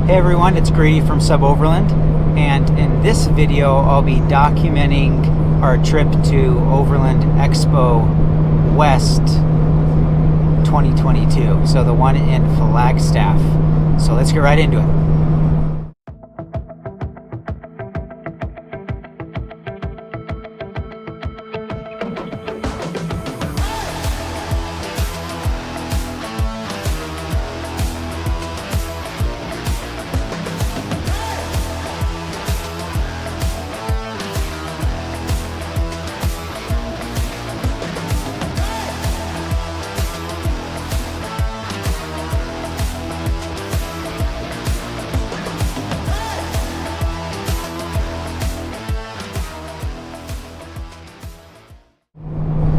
Hey everyone, it's Grady from SUBOVERLAND, and in this video I'll be documenting our trip to Overland Expo West 2022, so the one in Flagstaff. So let's get right into it.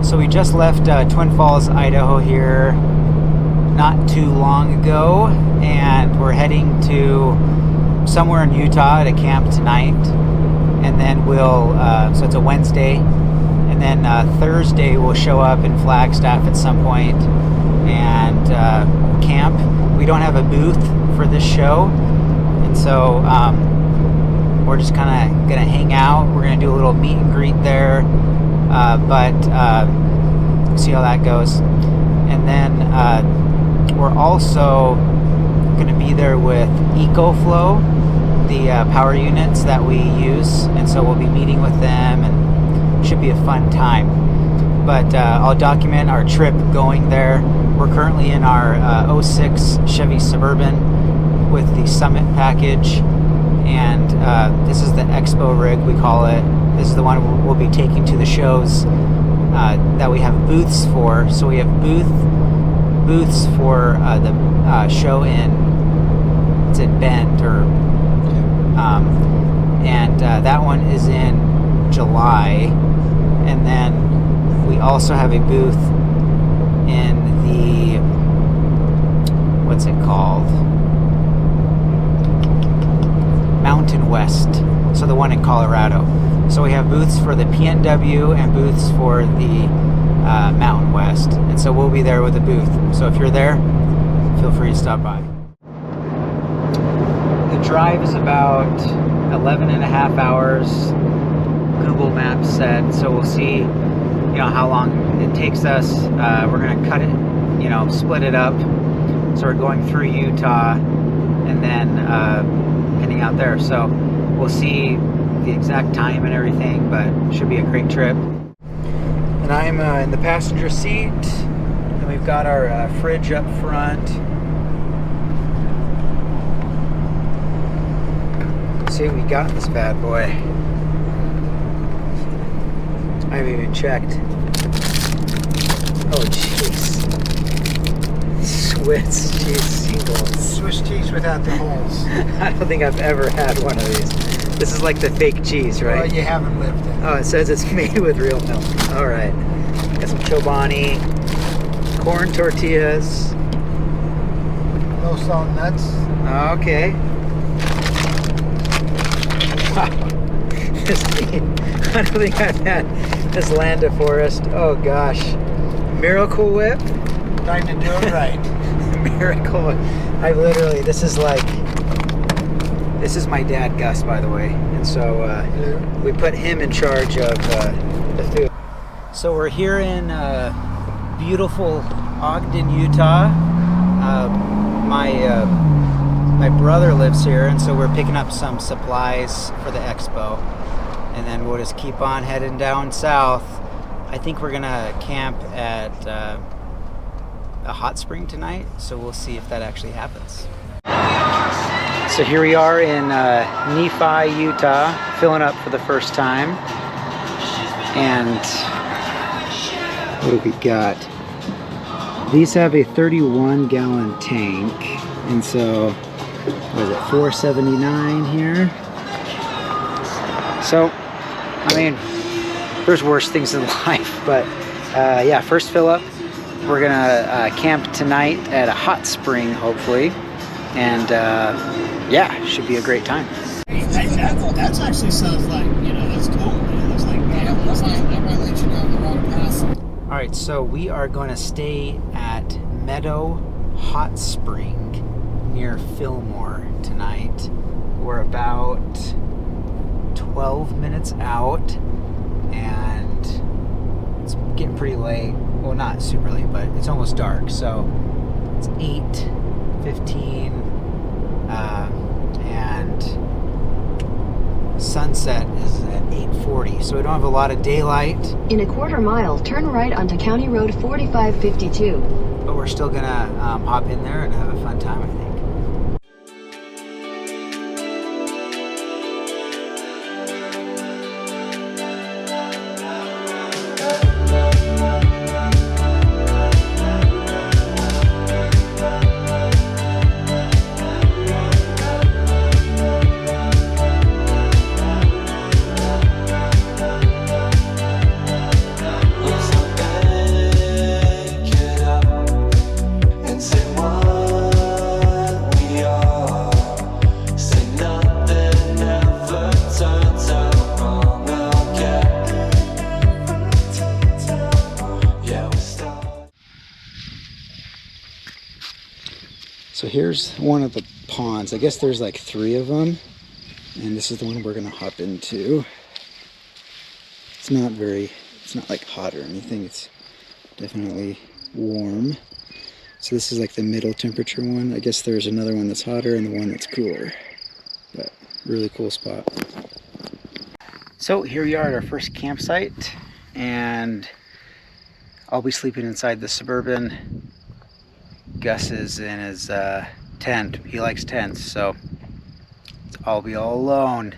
So we just left Twin Falls, Idaho here not too long ago, and we're heading to somewhere in Utah to camp tonight, and then we'll, so it's a Wednesday, and then Thursday we'll show up in Flagstaff at some point and camp. We don't have a booth for this show, and so we're just kind of gonna hang out. We're gonna do a little meet and greet there. But see how that goes. And then we're also going to be there with EcoFlow, the power units that we use, and so we'll be meeting with them, and it should be a fun time. But I'll document our trip going there. We're currently in our 06 Chevy Suburban with the Summit package, and this is the Expo rig, we call it. This is the one we'll be taking to the shows that we have booths for. So we have booths for the show in Bend, or and that one is in July. And then we also have a booth in the, what's it called? Mountain West. So the one in Colorado. So we have booths for the PNW and booths for the Mountain West. And so we'll be there with a booth. So if you're there, feel free to stop by. The drive is about 11 and a half hours. Google Maps said. So we'll see, you know, how long it takes us. We're going to cut it, you know, split it up. So we're going through Utah and then heading out there. So we'll see the exact time and everything, but it should be a great trip. And I'm in the passenger seat, and we've got our fridge up front. Let's see what we got in this bad boy. I haven't even checked. Oh jeez. Swiss cheese singles. Swiss cheese without the holes. I don't think I've ever had one of these. This is like the fake cheese, right? Well, you haven't lived it. Oh, it says it's made with real milk. All right. Got some chobani, corn tortillas. No salt nuts. Okay. Wow. This meat. I don't think I've had this Landa Forest. Oh gosh. Miracle Whip. Trying to do it right. Miracle Whip. This is my dad, Gus, by the way, and so we put him in charge of the food. So we're here in beautiful Ogden, Utah. My brother lives here, and so we're picking up some supplies for the expo, and then we'll just keep on heading down south. I think we're gonna camp at a hot spring tonight, so we'll see if that actually happens. So here we are in Nephi, Utah, filling up for the first time. And what do we got? These have a 31-gallon tank, and so what is it, $4.79 here? So, I mean, there's worse things in life, but yeah, first fill up. We're gonna camp tonight at a hot spring, hopefully, and yeah, should be a great time. That actually sounds like, you know, that's cool. It looks like, yeah, I might let you down the wrong path. All right, so we are going to stay at Meadow Hot Spring near Fillmore tonight. We're about 12 minutes out, and it's getting pretty late. Well, not super late, but it's almost dark. So it's 8:15, and sunset is at 8:40. So we don't have a lot of daylight. In a quarter mile, turn right onto County Road 4552. But we're still gonna hop in there and have a fun time, I think. So here's one of the ponds. I guess there's like 3 of them, and this is the one we're gonna hop into. It's not like hot or anything. It's definitely warm. So this is like the middle temperature one. I guess there's another one that's hotter and the one that's cooler, but really cool spot. So here we are at our first campsite, and I'll be sleeping inside the Suburban. Gus is in his tent. He likes tents, so I'll be all alone.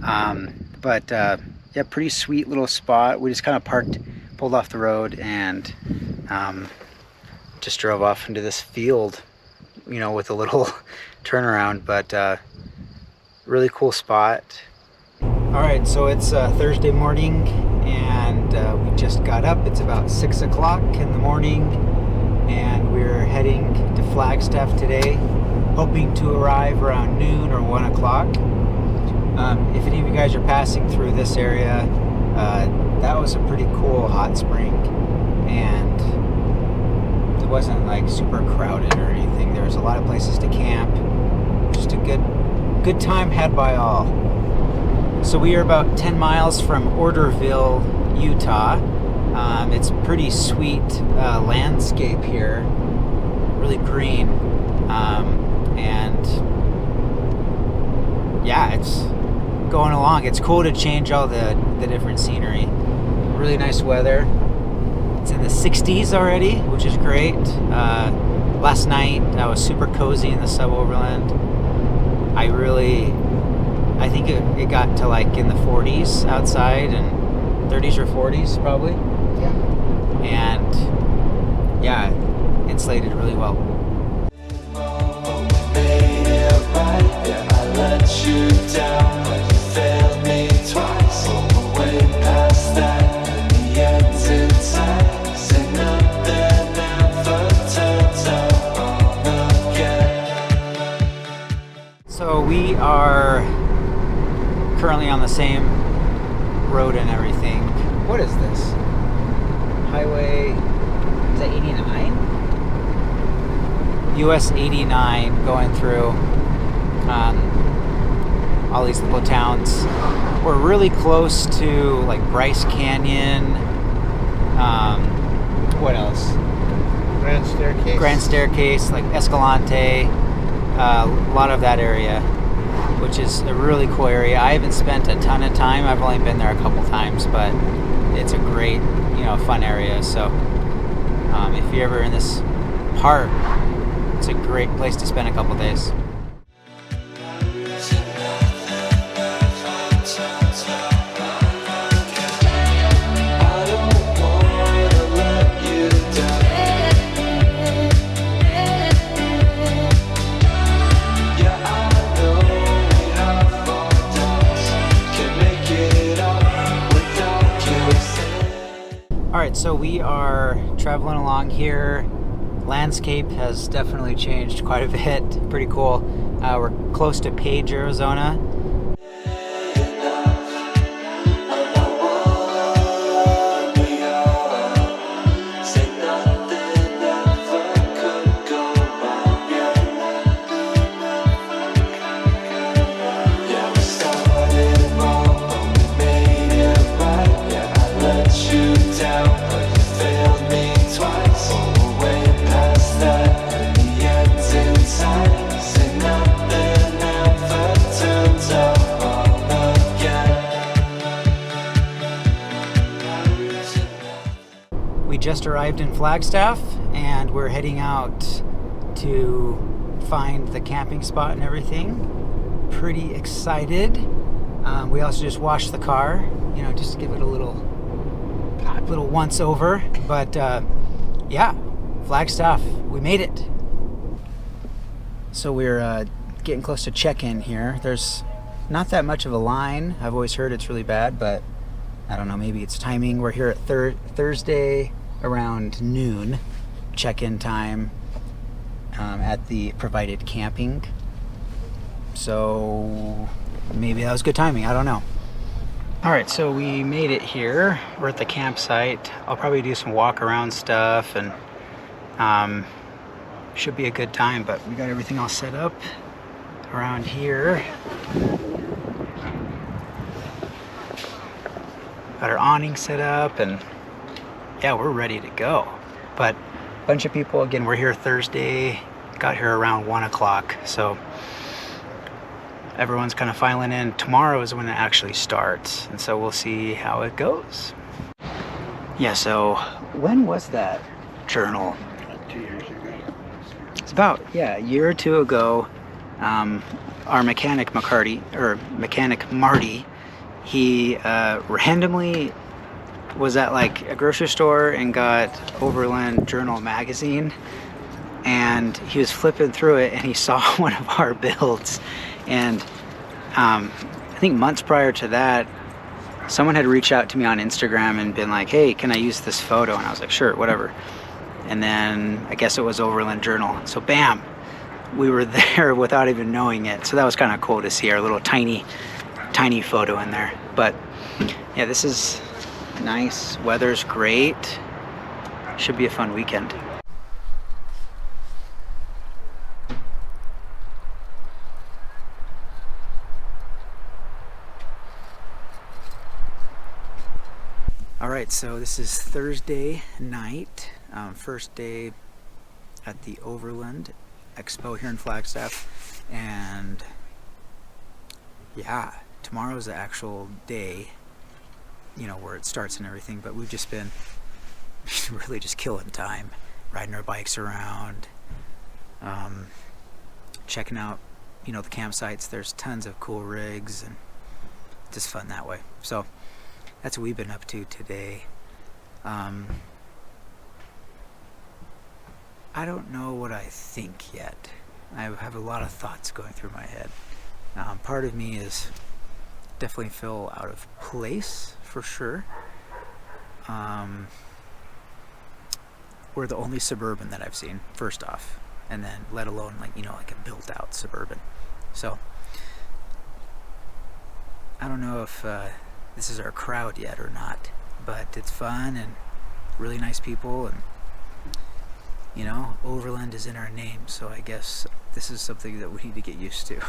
Yeah, pretty sweet little spot. We just kind of pulled off the road, and just drove off into this field, you know, with a little turnaround, but really cool spot. All right, so it's Thursday morning, and we just got up. It's about 6 o'clock in the morning, and we're heading to Flagstaff today, hoping to arrive around noon or 1 o'clock. If any of you guys are passing through this area, that was a pretty cool hot spring, and it wasn't like super crowded or anything. There was a lot of places to camp. Just a good time had by all. So we are about 10 miles from Orderville, Utah. It's pretty sweet landscape here, really green, and yeah, it's going along. It's cool to change all the different scenery. Really nice weather. It's in the 60s already, which is great. Last night I was super cozy in the SUBOVERLAND. I think it got to like in the 40s outside, and 30s or 40s probably. Yeah. And yeah, insulated really well. So we are currently on the same road and everything. What is this? Highway, is that 89? US 89 going through all these little towns. We're really close to like Bryce Canyon. What else? Grand Staircase. Grand Staircase, like Escalante, a lot of that area, which is a really cool area. I haven't spent a ton of time. I've only been there a couple times, but it's a great, fun area. So if you're ever in this part, it's a great place to spend a couple days. Alright, so we are traveling along here. Landscape has definitely changed quite a bit. Pretty cool. We're close to Page, Arizona. just arrived in Flagstaff, and we're heading out to find the camping spot and everything. Pretty excited. We also just washed the car, you know, just to give it a little once over. But yeah, Flagstaff, we made it. So we're getting close to check-in here. There's not that much of a line. I've always heard it's really bad, but I don't know, maybe it's timing. We're here at Thursday around noon, check-in time at the provided camping. So maybe that was good timing, I don't know. All right, so we made it here. We're at the campsite. I'll probably do some walk around stuff, and should be a good time, but we got everything all set up around here. Got our awning set up, and yeah, we're ready to go. But a bunch of people, again, we're here Thursday, got here around 1 o'clock, so everyone's kind of filing in. Tomorrow is when it actually starts, and so we'll see how it goes. Yeah, so when was that journal? 2 years ago. It's about, yeah, a year or two ago. Our mechanic Marty, he randomly was at like a grocery store and got Overland Journal magazine, and he was flipping through it and he saw one of our builds. And I think months prior to that, someone had reached out to me on Instagram and been like, hey, can I use this photo? And I was like, sure, whatever. And then I guess it was Overland Journal. So bam, we were there without even knowing it. So that was kind of cool to see our little tiny photo in there. But yeah, this is nice. Weather's great. Should be a fun weekend. All right, so this is Thursday night, first day at the Overland Expo here in Flagstaff, and yeah, tomorrow's the actual day, you know, where it starts and everything, but we've just been really just killing time, riding our bikes around, checking out, you know, the campsites. There's tons of cool rigs, and just fun that way. So that's what we've been up to today. I don't know what I think yet. I have a lot of thoughts going through my head. Part of me is definitely feel out of place for sure. We're the only Suburban that I've seen, first off, and then let alone like, you know, like a built out Suburban. So I don't know if this is our crowd yet or not, but it's fun and really nice people, and you know, Overland is in our name, so I guess this is something that we need to get used to.